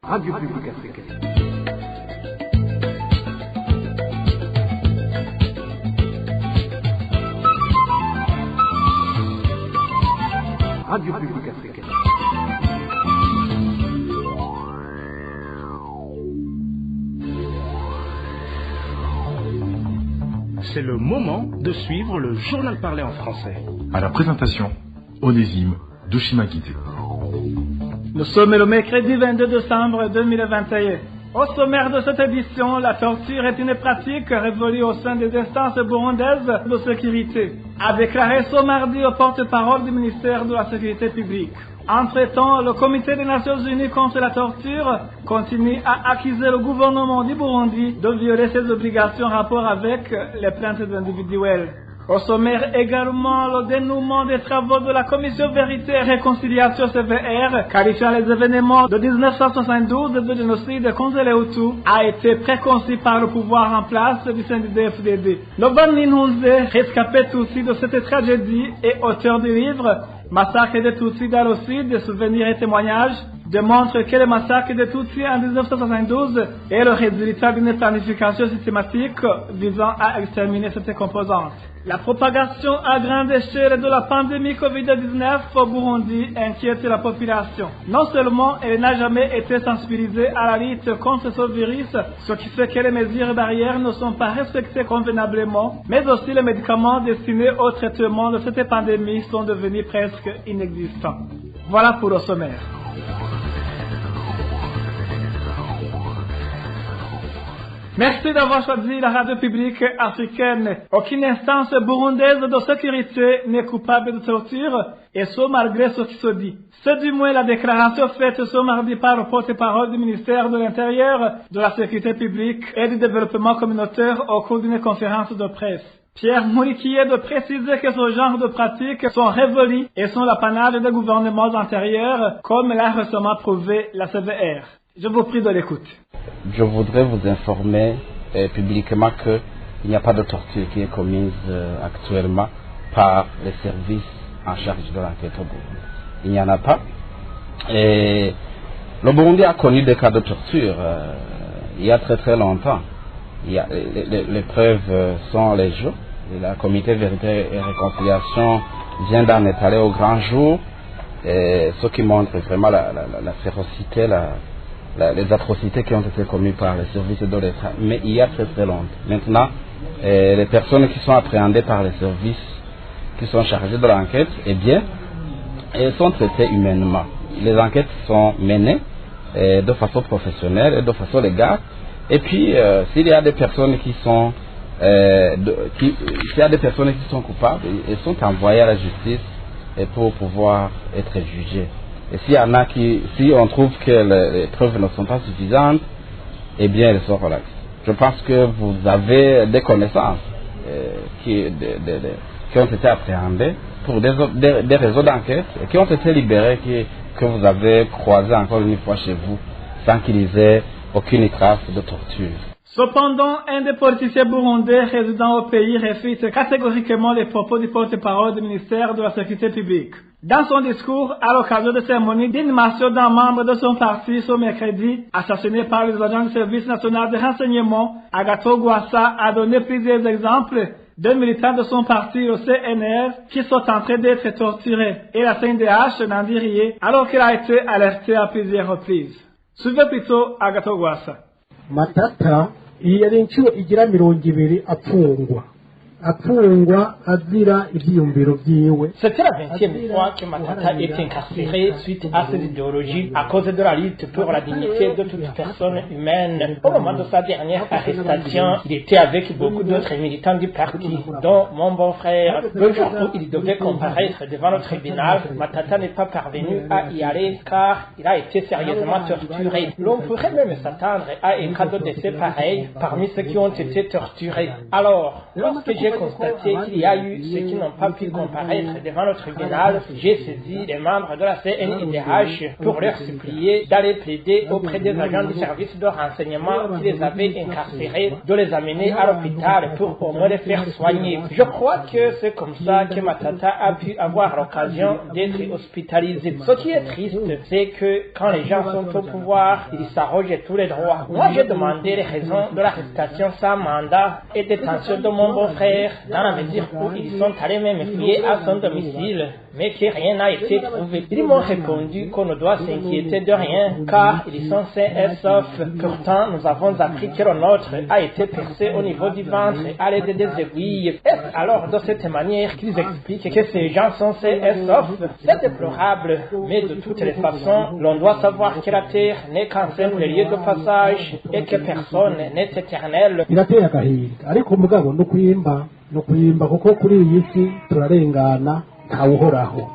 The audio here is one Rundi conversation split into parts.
Radio Publique Africaine. Radio Publique Africaine. C'est le moment de suivre le journal parlé en français. À la présentation, Onésime Dushimagite. Nous sommes le mercredi 22 décembre 2021. Au sommaire de cette édition, la torture est une pratique révolue au sein des instances burundaises de sécurité, a déclaré ce mardi au porte-parole du ministère de la Sécurité publique. Entre-temps, le Comité des Nations Unies contre la torture continue à accuser le gouvernement du Burundi de violer ses obligations en rapport avec les plaintes individuelles. Au sommaire également, le dénouement des travaux de la Commission Vérité et Réconciliation CVR, qualifiant les événements de 1972 de génocide contre les Hutus, a été préconçu par le pouvoir en place du CNDD-FDD. Novan Ninhunze, rescapé Tutsi de cette tragédie et auteur du livre Massacre des Tutsis dans le Sud, des souvenirs et témoignages, démontre que le massacre des Tutsis en 1972 est le résultat d'une planification systématique visant à exterminer cette composante. La propagation à grande échelle de la pandémie Covid-19 au Burundi inquiète la population. Non seulement elle n'a jamais été sensibilisée à la lutte contre ce virus, ce qui fait que les mesures barrières ne sont pas respectées convenablement, mais aussi les médicaments destinés au traitement de cette pandémie sont devenus presque inexistants. Voilà pour le sommaire. Merci d'avoir choisi la radio publique africaine. Aucune instance burundaise de sécurité n'est coupable de torture, et ce malgré ce qui se dit. C'est du moins la déclaration faite ce mardi par le porte-parole du ministère de l'Intérieur, de la Sécurité publique et du Développement communautaire au cours d'une conférence de presse. Pierre Muriquier de préciser que ce genre de pratiques sont révolues et sont l'apanage des gouvernements antérieurs, comme l'a récemment prouvé la CVR. Je vous prie de l'écoute. Je voudrais vous informer publiquement qu'il n'y a pas de torture qui est commise actuellement par les services en charge de l'enquête au Burundi. Il n'y en a pas. Et le Burundi a connu des cas de torture il y a très très longtemps. Les preuves sont les jours. Et la Comité Vérité et Réconciliation vient d'en étaler au grand jour. Et ce qui montre vraiment la férocité, les atrocités qui ont été commises par les services de l'État, mais il y a très très longtemps. Maintenant, les personnes qui sont appréhendées par les services qui sont chargés de l'enquête, eh bien, elles sont traitées humainement. Les enquêtes sont menées de façon professionnelle et de façon légale. Et puis, s'il y a des personnes qui sont coupables, elles sont envoyées à la justice pour pouvoir être jugées. Et s'il y en a si on trouve que les preuves ne sont pas suffisantes, eh bien elles sont relaxées. Je pense que vous avez des connaissances qui ont été appréhendées pour des réseaux d'enquête et qui ont été libérées, que vous avez croisées encore une fois chez vous, sans qu'il y ait aucune trace de torture. Cependant, un des politiciens burundais résidant au pays réfute catégoriquement les propos du porte-parole du ministère de la Sécurité publique. Dans son discours, à l'occasion de cérémonie d'inhumation d'un membre de son parti ce mercredi, assassiné par les agents du service national de renseignement, Agathon Rwasa a donné plusieurs exemples de militants de son parti, le CNR, qui sont en train d'être torturés, et la CNDH n'en dit rien, alors qu'il a été alerté à plusieurs reprises. Suivez plutôt Agathon Rwasa. Matata iyi yari inshuro igira 200 apfungwa azira ivyiyumviro vyiwe. C'était la 20e fois que Matata est incarcéré suite à ses idéologies à cause de la lutte pour la dignité de toute personne humaine. Au moment de sa dernière arrestation, il était avec beaucoup d'autres militants du parti, dont mon beau-frère. Le jour où il devait comparaître devant le tribunal, Matata n'est pas parvenu à y aller car il a été sérieusement torturé. L'on pourrait même s'attendre à un cas de décès pareil parmi ceux qui ont été torturés. Alors, lorsque j'ai j'ai constaté qu'il y a eu ceux qui n'ont pas pu comparaître devant le tribunal, j'ai saisi les membres de la CNIDH pour leur supplier d'aller plaider auprès des agents du service de renseignement qui les avaient incarcérés, de les amener à l'hôpital pour au moins les faire soigner. Je crois que c'est comme ça que Matata a pu avoir l'occasion d'être hospitalisé. Ce qui est triste, c'est que quand les gens sont au pouvoir, ils s'arrogent tous les droits. Moi, j'ai demandé les raisons de l'arrestation sans mandat et détention de mon beau-frère, dans la mesure où ils sont allés même fouiller à son domicile, mais que rien n'a été trouvé. Ils m'ont répondu qu'on ne doit s'inquiéter de rien, car ils sont sains et saufs. Pourtant, nous avons appris que le nôtre a été percé au niveau du ventre à l'aide des aiguilles. Est-ce alors de cette manière qu'ils expliquent que ces gens sont sains et saufs? C'est déplorable, mais de toutes les façons, l'on doit savoir que la terre n'est qu'un simple lieu de passage et que personne n'est éternel. birateye agahinda ariko mugabo no kuyimba kuko kuri iyi si turarengana ntawuhoraho.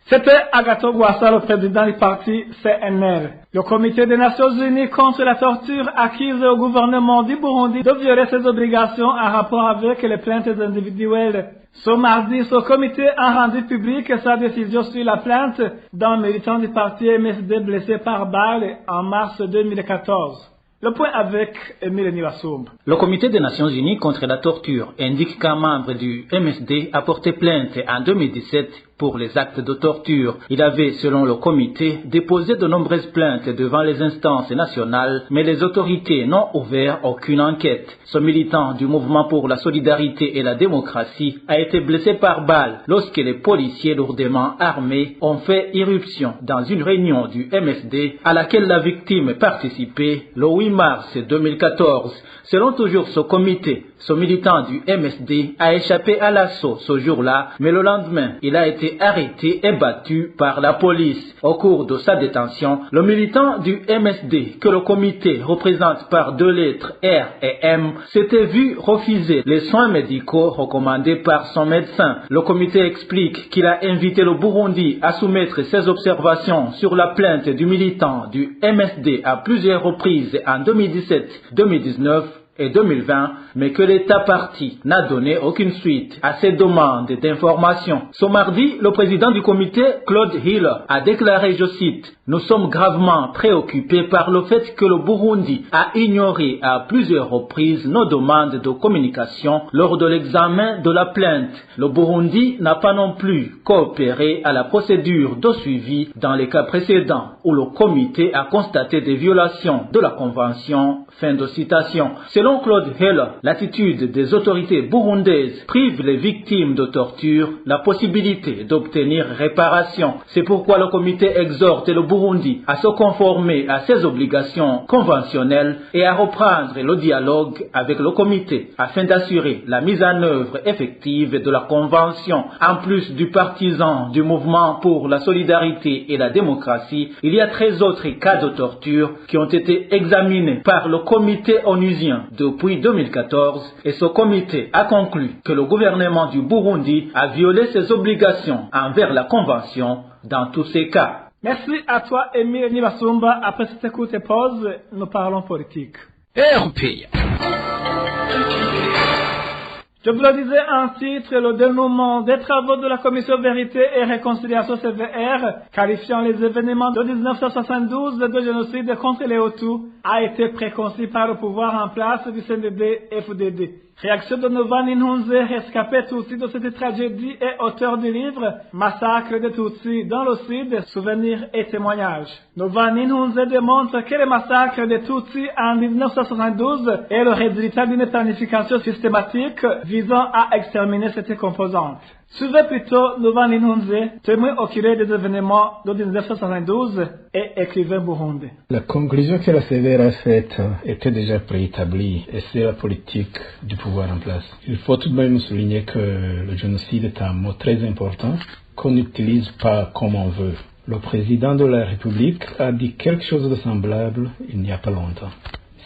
C'était Agathon Rwasa, le président du parti CNL. Le Comité des Nations Unies contre la torture accuse au gouvernement du Burundi de violer ses obligations en rapport avec les plaintes individuelles. Ce mardi, ce comité a rendu public sa décision sur la plainte d'un militant du parti MSD blessé par balle en mars 2014. Le point avec Émile Nivasoum. Le Comité des Nations Unies contre la torture indique qu'un membre du MSD a porté plainte en 2017 pour les actes de torture. Il avait, selon le comité, déposé de nombreuses plaintes devant les instances nationales, mais les autorités n'ont ouvert aucune enquête. Ce militant du mouvement pour la solidarité et la démocratie a été blessé par balle lorsque les policiers lourdement armés ont fait irruption dans une réunion du MSD à laquelle la victime participait le 8 mars 2014. Selon toujours ce comité, ce militant du MSD a échappé à l'assaut ce jour-là, mais le lendemain, il a été arrêté et battu par la police. Au cours de sa détention, le militant du MSD, que le comité représente par deux lettres R et M, s'était vu refuser les soins médicaux recommandés par son médecin. Le comité explique qu'il a invité le Burundi à soumettre ses observations sur la plainte du militant du MSD à plusieurs reprises en 2017, 2019 et 2020, mais que l'État parti n'a donné aucune suite à ces demandes d'information. Ce mardi, le président du comité, Claude Hill, a déclaré, je cite, « Nous sommes gravement préoccupés par le fait que le Burundi a ignoré à plusieurs reprises nos demandes de communication lors de l'examen de la plainte. Le Burundi n'a pas non plus coopéré à la procédure de suivi dans les cas précédents où le comité a constaté des violations de la Convention. » Fin de citation. Selon Claude Hill, l'attitude des autorités burundaises prive les victimes de torture la possibilité d'obtenir réparation. C'est pourquoi le comité exhorte le Burundi à se conformer à ses obligations conventionnelles et à reprendre le dialogue avec le comité afin d'assurer la mise en œuvre effective de la Convention. En plus du partisan du mouvement pour la solidarité et la démocratie, il y a 13 autres cas de torture qui ont été examinés par le comité onusien depuis 2014 et ce comité a conclu que le gouvernement du Burundi a violé ses obligations envers la Convention dans tous ces cas. Merci à toi, Émile Nivasoumba. Après cette écoute et pause, nous parlons politique. RPA. Je vous le disais en titre, le dénouement des travaux de la Commission Vérité et Réconciliation CVR, qualifiant les événements de 1972 de génocide contre les Hutus, a été préconçu par le pouvoir en place du CNDD-FDD. Réaction de Novan Inhunze, rescapé Tutsi de cette tragédie et auteur du livre Massacre des Tutsis dans le Sud, souvenirs et témoignages. Novan Inhunze démontre que le massacre des Tutsis en 1972 est le résultat d'une planification systématique visant à exterminer cette composante. Suivez plutôt Novan Inhunze, témoin oculaire des événements de 1972 et écrivain burundais. La conclusion que la CVR a faite était déjà préétablie et c'est la politique du pouvoir en place. Il faut tout de même souligner que le génocide est un mot très important qu'on n'utilise pas comme on veut. Le président de la République a dit quelque chose de semblable il n'y a pas longtemps.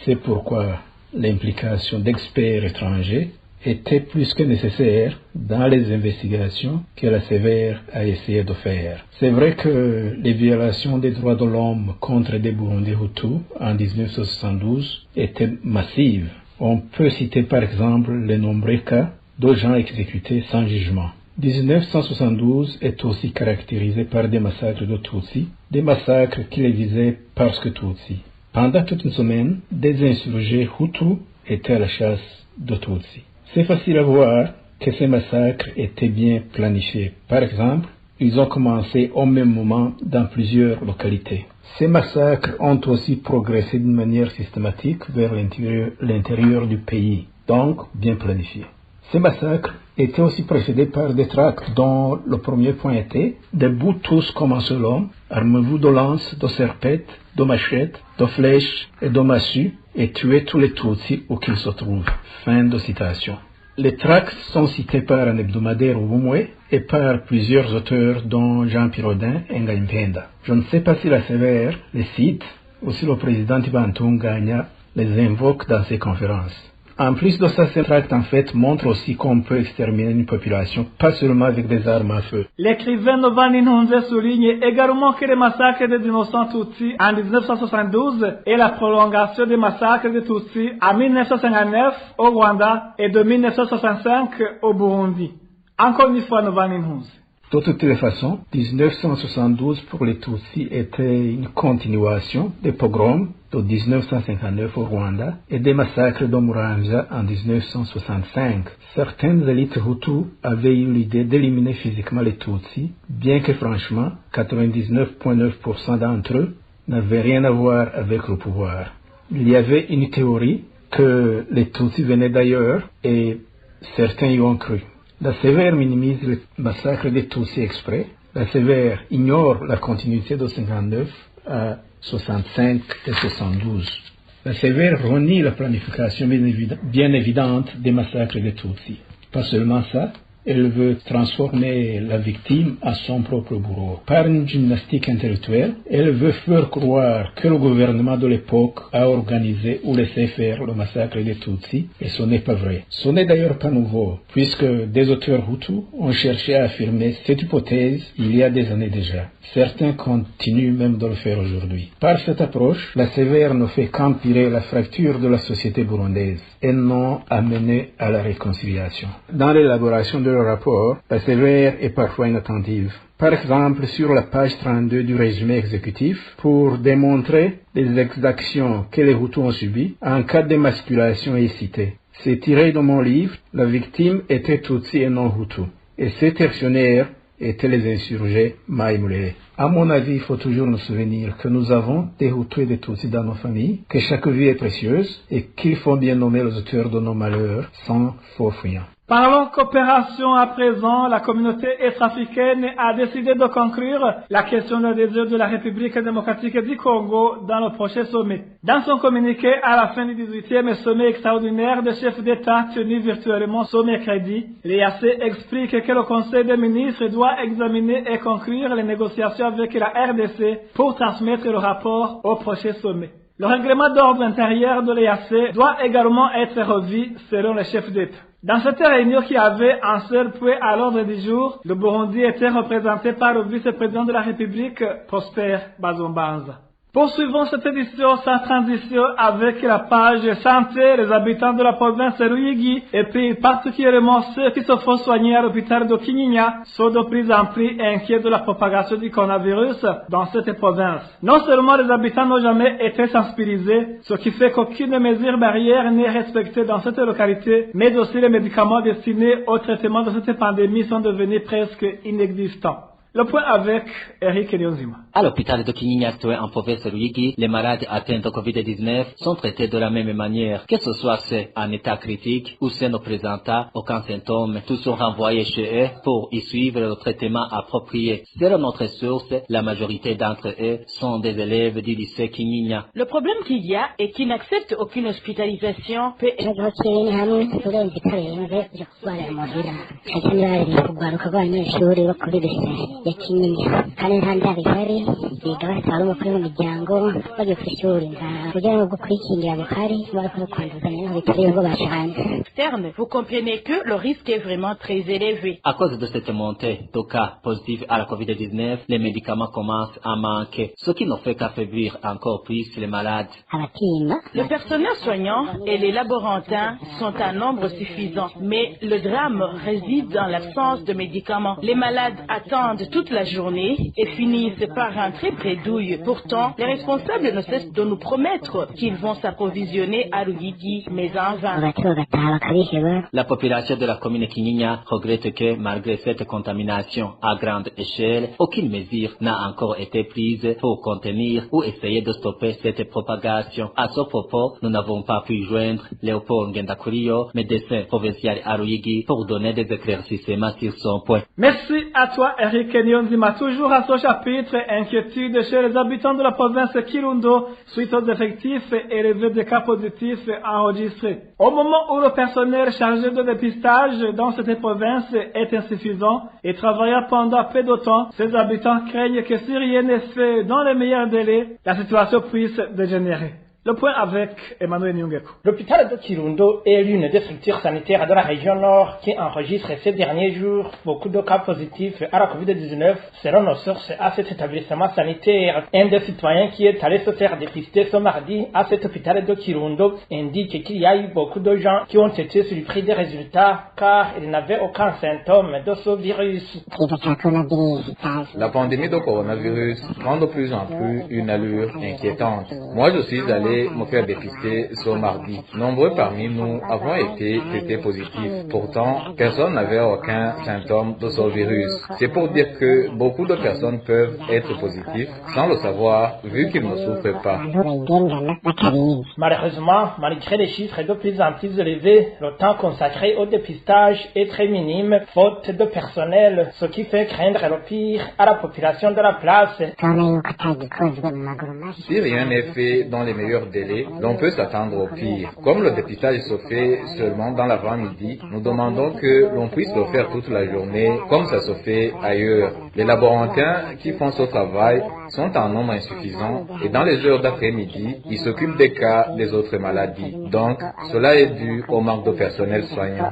C'est pourquoi l'implication d'experts étrangers était plus que nécessaire dans les investigations que la CVR a essayé de faire. C'est vrai que les violations des droits de l'homme contre des Burundais Hutus en 1972 étaient massives. On peut citer par exemple les nombreux cas de gens exécutés sans jugement. 1972 est aussi caractérisé par des massacres de Tutsis, des massacres qui les visaient parce que Tutsis. Pendant toute une semaine, des insurgés Hutus étaient à la chasse de Tutsis. C'est facile à voir que ces massacres étaient bien planifiés. Par exemple, ils ont commencé au même moment dans plusieurs localités. Ces massacres ont aussi progressé d'une manière systématique vers l'intérieur du pays, donc bien planifiés. Ces massacres étaient aussi précédés par des tracts dont le premier point était « Debout tous comme un seul homme, armez-vous de lances, de serpettes, de machettes, de flèches et de massues, et tuez tous les Tutsis où qu'ils se trouvent. » Fin de citation. Les tracts sont cités par un hebdomadaire Ubumwe et par plusieurs auteurs dont Jean Pirodin et Ngaïmpenda. Je ne sais pas si la Sévère les cite ou si le président Tibantou Gagna les invoque dans ses conférences. En plus de ça, ces tracts en fait montrent aussi qu'on peut exterminer une population, pas seulement avec des armes à feu. L'écrivain Novani Nhunze souligne également que les massacres des innocents Tutsis en 1972 et la prolongation des massacres des Tutsis en 1959 au Rwanda et de 1965 au Burundi. Encore une fois, Novani Nhunze. De toutes les façons, 1972 pour les Tutsis était une continuation des pogroms de 1959 au Rwanda et des massacres de Muramvya en 1965. Certaines élites Hutus avaient eu l'idée d'éliminer physiquement les Tutsis, bien que franchement, 99,9% d'entre eux n'avaient rien à voir avec le pouvoir. Il y avait une théorie que les Tutsis venaient d'ailleurs et certains y ont cru. La Sévère minimise le massacre des Tutsis exprès. La Sévère ignore la continuité de 59 à 65 et 72. La Sévère renie la planification bien évidente des massacres des Tutsis. Pas seulement ça, elle veut transformer la victime à son propre bourreau. Par une gymnastique intellectuelle, elle veut faire croire que le gouvernement de l'époque a organisé ou laissé faire le massacre des Tutsis, et ce n'est pas vrai. Ce n'est d'ailleurs pas nouveau, puisque des auteurs Hutus ont cherché à affirmer cette hypothèse il y a des années déjà. Certains continuent même de le faire aujourd'hui. Par cette approche, la Sévère ne fait qu'empirer la fracture de la société burundaise et non amener à la réconciliation. Dans l'élaboration de le rapport, la Sévère est parfois inattentive. Par exemple, sur la page 32 du résumé exécutif, pour démontrer les exactions que les Hutus ont subies, en cas d'émasculation est cité. C'est tiré de mon livre, la victime était Tutsi et non Hutu. Et ces tertionnaires étaient les insurgés Maïmoulé. À mon avis, il faut toujours nous souvenir que nous avons des Hutus et des Tutsis dans nos familles, que chaque vie est précieuse et qu'il faut bien nommer les auteurs de nos malheurs sans faux fuyants. Parlons coopération à présent. La communauté est-africaine a décidé de conclure la question d'adhésion de la République démocratique du Congo dans le prochain sommet. Dans son communiqué à la fin du 18e sommet extraordinaire des chefs d'État tenu virtuellement ce mercredi, l'EAC explique que le Conseil des ministres doit examiner et conclure les négociations avec la RDC pour transmettre le rapport au prochain sommet. Le règlement d'ordre intérieur de l'EAC doit également être revu selon les chefs d'État. Dans cette réunion qui avait un seul point à l'ordre du jour, le Burundi était représenté par le vice-président de la République, Prosper Bazombanza. Poursuivons cette édition sans transition avec la page santé. Les habitants de la province de Ruyigi et puis particulièrement ceux qui se font soigner à l'hôpital de Kinyinya sont de plus en plus inquiets de la propagation du coronavirus dans cette province. Non seulement les habitants n'ont jamais été sensibilisés, ce qui fait qu'aucune mesure barrière n'est respectée dans cette localité, mais aussi les médicaments destinés au traitement de cette pandémie sont devenus presque inexistants. Le point avec Eric Eliozima. À l'hôpital de Kinyinya situé en province de Ruyigi, les malades atteints de Covid-19 sont traités de la même manière, que ce soit ceux en état critique ou ceux ne présentant aucun symptôme. Tous sont renvoyés chez eux pour y suivre le traitement approprié. Selon notre source, la majorité d'entre eux sont des élèves du lycée Kinyinya. Le problème qu'il y a est qu'ils n'acceptent aucune hospitalisation. ya kinyinya kandi nta ndabo ihari biga batwara umukuru w'imiryango bagiye ku ishuri nta buryo bwo kwikingira buhari bariko kwanduzanya n'aho bitari ngo bashanje. Vous comprenez que le risque est vraiment très élevé. À cause de cette montée de cas positifs à la COVID-19, les médicaments commencent à manquer, ce qui ne fait qu'affaiblir encore plus les malades. Le personnel soignant et les laborantins sont un nombre suffisant, mais le drame réside dans l'absence de médicaments. Les malades attendent toute la journée et finissent par rentrer bredouille. Pourtant, les responsables ne cessent de nous promettre qu'ils vont s'approvisionner à Ruyigi, mais en vain. La population de la commune Kinyinya regrette que, malgré cette contamination à grande échelle, aucune mesure n'a encore été prise pour contenir ou essayer de stopper cette propagation. À ce propos, nous n'avons pas pu joindre Léopold Ngendakuriyo, médecin provincial à Ruyigi, pour donner des éclaircissements sur son point. Merci à toi, Eric Nyonzima. Toujours à ce chapitre, inquiétude chez les habitants de la province Kirundo suite aux effectifs élevés de cas positifs enregistrés. Au moment où le personnel chargé de dépistage dans cette province est insuffisant et travailla pendant peu de temps, ces habitants craignent que si rien n'est fait dans les meilleurs délais, la situation puisse dégénérer. Le point avec Emmanuel Nyungeko. L'hôpital de Kirundo est l'une des structures sanitaires de la région nord qui enregistre ces derniers jours beaucoup de cas positifs à la COVID-19 selon nos sources à cet établissement sanitaire. Un des citoyens qui est allé se faire dépister ce mardi à cet hôpital de Kirundo indique qu'il y a eu beaucoup de gens qui ont été surpris des résultats car ils n'avaient aucun symptôme de ce virus. La pandémie de coronavirus prend de plus en plus une allure inquiétante. Moi, je suis allé me faire dépister ce mardi. Nombreux parmi nous avons été testés positifs. Pourtant, personne n'avait aucun symptôme de ce virus. C'est pour dire que beaucoup de personnes peuvent être positives sans le savoir vu qu'ils ne souffrent pas. Malheureusement, malgré les chiffres de plus en plus élevés, le temps consacré au dépistage est très minime, faute de personnel, ce qui fait craindre le pire à la population de la place. Si rien n'est fait dans les meilleurs délais, l'on peut s'attendre au pire. Comme le dépistage se fait seulement dans l'avant-midi, nous demandons que l'on puisse le faire toute la journée, comme ça se fait ailleurs. Les laborantins qui font ce travail sont en nombre insuffisant et dans les heures d'après-midi, ils s'occupent des cas des autres maladies. Donc, cela est dû au manque de personnel soignant.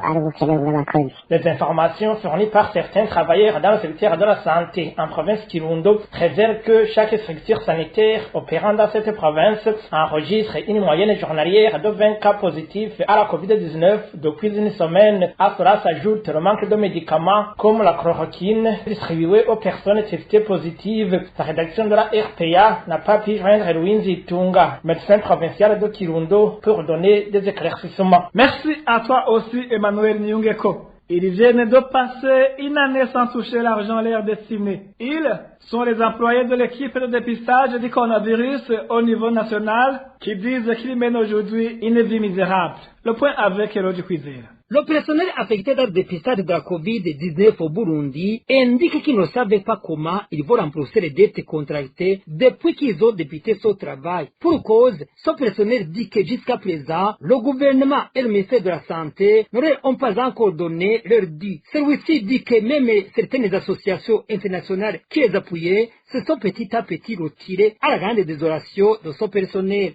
Les informations fournies par certains travailleurs dans le secteur de la santé en province Kirundo révèlent que chaque structure sanitaire opérant dans cette province enregistre une moyenne journalière de 20 cas positifs à la COVID-19 depuis une semaine. À cela s'ajoute le manque de médicaments comme la chloroquine distribuée aux personnes testées positives. La rédaction de la RPA n'a pas pu joindre Louis Zitunga, médecin provincial de Kirundo, pour donner des éclaircissements. Merci à toi aussi, Emmanuel Nyungeko. Ils viennent de passer une année sans toucher l'argent leur destiné. Ils sont les employés de l'équipe de dépistage du coronavirus au niveau national qui disent qu'ils mènent aujourd'hui une vie misérable. Le point avec Elodie Kwizera. Le personnel affecté dans le dépistage de la COVID-19 au Burundi indique qu'ils ne savaient pas comment ils vont rembourser les dettes contractées depuis qu'ils ont débuté ce travail. Pour cause, ce personnel dit que jusqu'à présent, le gouvernement et le ministère de la Santé n'ont pas encore donné leur dû. Celui-ci dit que même certaines associations internationales qui les appuyaient se sont petit à petit retirées à la grande désolation de ce personnel.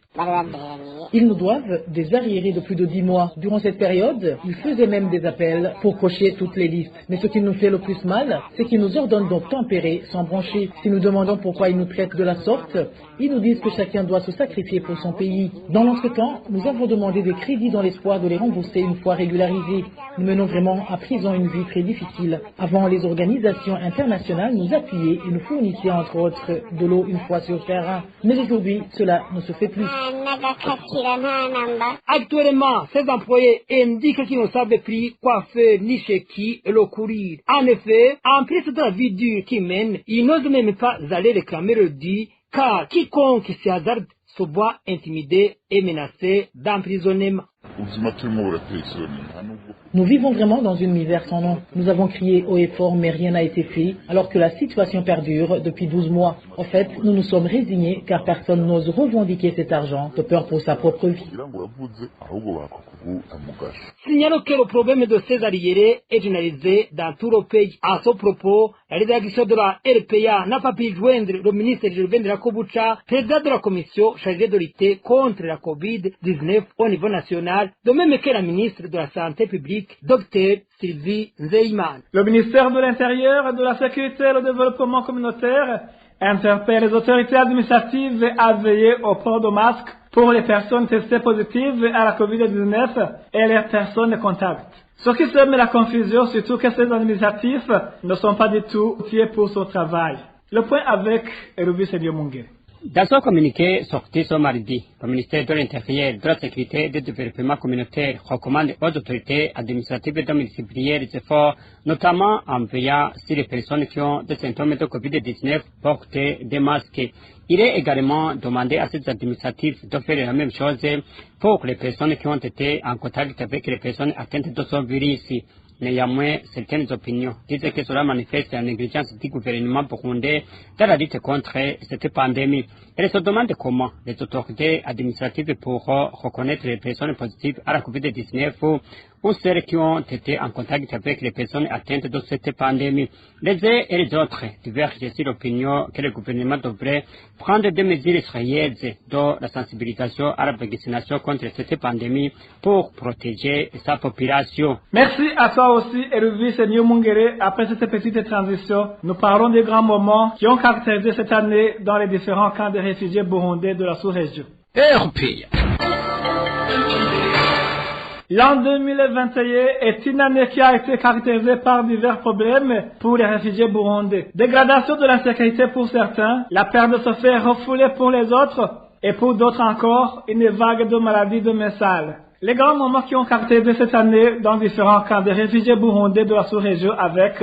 Ils nous doivent des arriérés de plus de 10 mois. Durant cette période, ils faisaient même des appels pour cocher toutes les listes. Mais ce qui nous fait le plus mal, c'est qu'ils nous ordonnent d'obtempérer sans broncher. Si nous demandons pourquoi ils nous traitent de la sorte, ils nous disent que chacun doit se sacrifier pour son pays. Dans l'entretemps, nous avons demandé des crédits dans l'espoir de les rembourser une fois régularisés. Nous menons vraiment à présent une vie très difficile. Avant, les organisations internationales nous appuyaient et nous fournissaient entre autres de l'eau une fois sur terrain. Mais aujourd'hui, cela ne se fait plus. Actuellement, ces employés indiquent qu'ils ne savent plus quoi faire ni chez qui le courir. En effet, en plus de la vie dure qu'ils mènent, ils n'osent même pas aller réclamer le dû, car quiconque se hasarde se voit intimidé et menacé d'emprisonnement. Nous vivons vraiment dans une misère sans nom. Nous avons crié haut et fort, mais rien n'a été fait, alors que la situation perdure depuis 12 mois. En fait, nous nous sommes résignés, car personne n'ose revendiquer cet argent, de peur pour sa propre vie. Signalons que le problème de ces arriérés est généralisé dans tout le pays. À ce propos, La rédaction de la RPA n'a pas pu joindre le ministre Gervais Ndirakobucha, président de la commission chargée de lutter contre la COVID-19 au niveau national, de même que la ministre de la Santé publique, Dr Sylvie Nzeyman. Le ministère de l'Intérieur, de la Sécurité et du Développement communautaire interpelle les autorités administratives à veiller au port de masque pour les personnes testées positives à la COVID-19 et les personnes de contact. Ce qui sème la confusion, surtout que ces administratifs ne sont pas du tout outillés pour ce travail. Le point avec Erubi Sedio-Mungere. Dans son communiqué sorti ce mardi, le ministère de l'Intérieur, de la Sécurité et du Développement communautaire recommande aux autorités administratives de multiplier les efforts, notamment en veillant sur les personnes qui ont des symptômes de COVID-19 porter des masques. Il est également demandé à ces administratifs de faire la même chose pour les personnes qui ont été en contact avec les personnes atteintes de ce virus. Néanmoins, certaines opinions disent que cela manifeste la négligence du gouvernement burundais dans la lutte contre cette pandémie. Elle se demande comment les autorités administratives pourront reconnaître les personnes positives à la COVID-19 ou celles qui ont été en contact avec les personnes atteintes de cette pandémie. Les uns et les autres divergent sur l'opinion que le gouvernement devrait prendre des mesures sérieuses de la sensibilisation à la vaccination contre cette pandémie pour protéger sa population. Merci à toi aussi, Eruvi Sedio-Mungere. Après cette petite transition, nous parlons des grands moments qui ont caractérisé cette année dans les différents camps de réfugiés burundais de la sous-région. L'an 2021 est une année qui a été caractérisée par divers problèmes pour les réfugiés burundais. Dégradation de la sécurité pour certains, la peur de se faire refouler pour les autres, et pour d'autres encore, une vague de maladies de messales. Les grands moments qui ont caractérisé cette année dans différents camps de réfugiés burundais de la sous-région avec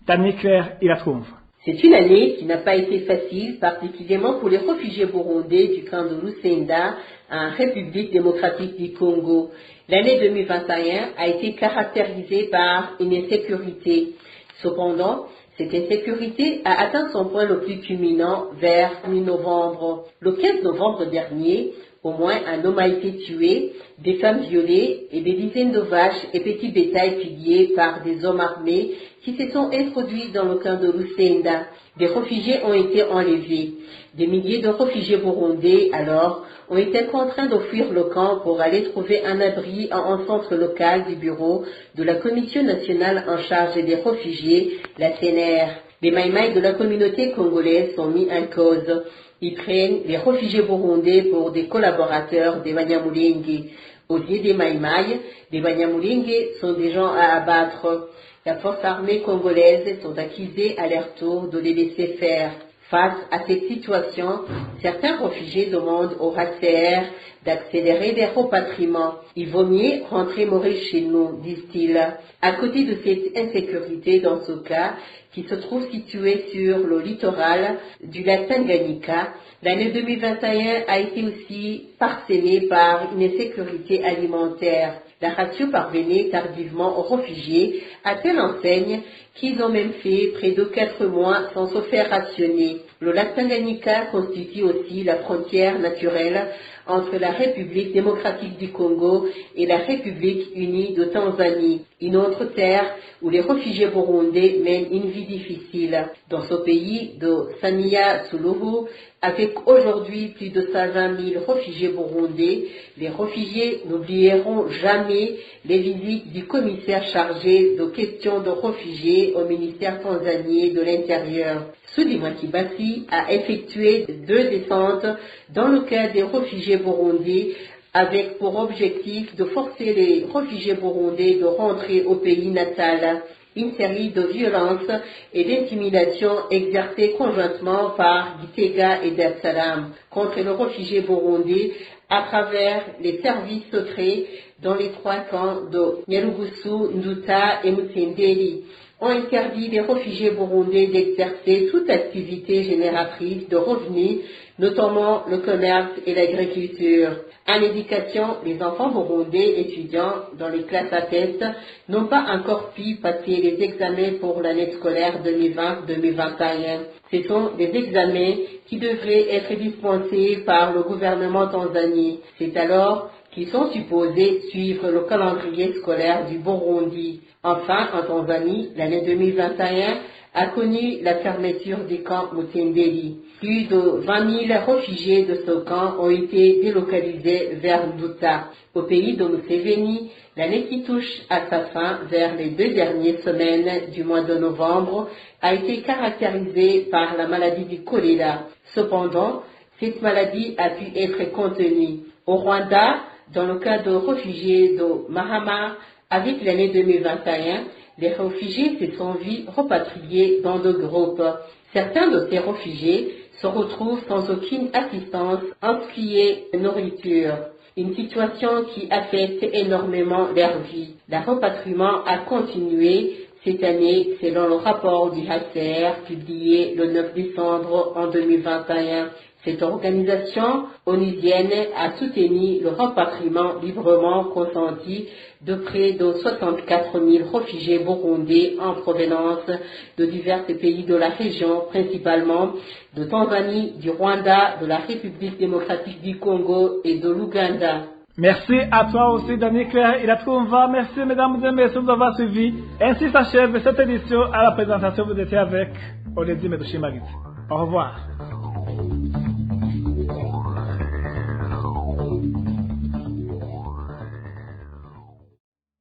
Dani Claire Ilatrouve. C'est une année qui n'a pas été facile, particulièrement pour les réfugiés burundais du camp de Lusenda en République démocratique du Congo. L'année 2021 a été caractérisée par une insécurité. Cependant, cette insécurité a atteint son point le plus culminant vers mi-novembre. Le 15 novembre dernier, au moins un homme a été tué, des femmes violées et des dizaines de vaches et petits bétails pillés par des hommes armés qui se sont introduits dans le camp de Lusenda. Des réfugiés ont été enlevés. Des milliers de réfugiés burundais, alors, ont été contraints de fuir le camp pour aller trouver un abri en un centre local du bureau de la Commission nationale en charge des réfugiés, la CNR. Les maïmaïs de la communauté congolaise sont mis en cause. Ils prennent les réfugiés burundais pour des collaborateurs des Banyamulenge. Aux yeux des maïmaïs, les Banyamulenge sont des gens à abattre. La force armée congolaise sont accusés à leur tour de les laisser faire. Face à cette situation, certains réfugiés demandent au HCR d'accélérer les repatriements. Il vaut mieux rentrer mourir chez nous, disent-ils. À côté de cette insécurité dans ce cas, qui se trouve situé sur le littoral du lac Tanganyika, l'année 2021 a été aussi parsemée par une insécurité alimentaire. La ration parvenait tardivement aux réfugiés à telle enseigne qu'ils ont même fait près de 4 mois sans se faire rationner. Le lac Tanganyika constitue aussi la frontière naturelle entre la République démocratique du Congo et la République unie de Tanzanie, une autre terre où les réfugiés burundais mènent une vie difficile. Dans ce pays de Samia Suluhu, avec aujourd'hui plus de 120 000 réfugiés burundais, les réfugiés n'oublieront jamais les visites du commissaire chargé de questions de réfugiés au ministère tanzanien de l'Intérieur. Sudi Mwakibasi a effectué 2 descentes dans le cas des réfugiés burundais avec pour objectif de forcer les réfugiés burundais de rentrer au pays natal. Une série de violences et d'intimidations exercées conjointement par Gitega et Dar es Salaam contre les réfugiés burundais à travers les services secrets dans les 3 camps de Nyarugusu, Nduta et Mutenderi ont interdit les réfugiés burundais d'exercer toute activité génératrice de revenus, notamment le commerce et l'agriculture. En éducation, les enfants burundais étudiants dans les classes à test n'ont pas encore pu passer les examens pour l'année scolaire 2020-2021. Ce sont des examens qui devraient être dispensés par le gouvernement tanzanien. C'est alors qu'ils sont supposés suivre le calendrier scolaire du Burundi. Enfin, en Tanzanie, l'année 2021 a connu la fermeture du camp Mutendeli. Plus de 20 000 réfugiés de ce camp ont été délocalisés vers Nduta. Au pays de Museveni, l'année qui touche à sa fin vers les 2 dernières semaines du mois de novembre a été caractérisée par la maladie du choléra. Cependant, cette maladie a pu être contenue. Au Rwanda, dans le cas de réfugiés de Mahama, avec l'année 2021, les réfugiés se sont vus repatriés dans deux groupes. Certains de ces réfugiés se retrouvent sans aucune assistance en ce qui est nourriture. Une situation qui affecte énormément leur vie. Le repatriement a continué cette année selon le rapport du HCR publié le 9 décembre en 2021. Cette organisation onusienne a soutenu le rapatriement librement consenti de près de 64 000 réfugiés burundais en provenance de divers pays de la région, principalement de Tanzanie, du Rwanda, de la République démocratique du Congo et de l'Ouganda. Merci à toi aussi, Daniel Claire. Il a tout va. Merci, mesdames et messieurs, d'avoir suivi. Ainsi s'achève cette édition. À la présentation, vous étiez avec Onesime de Chimagiti. Au revoir.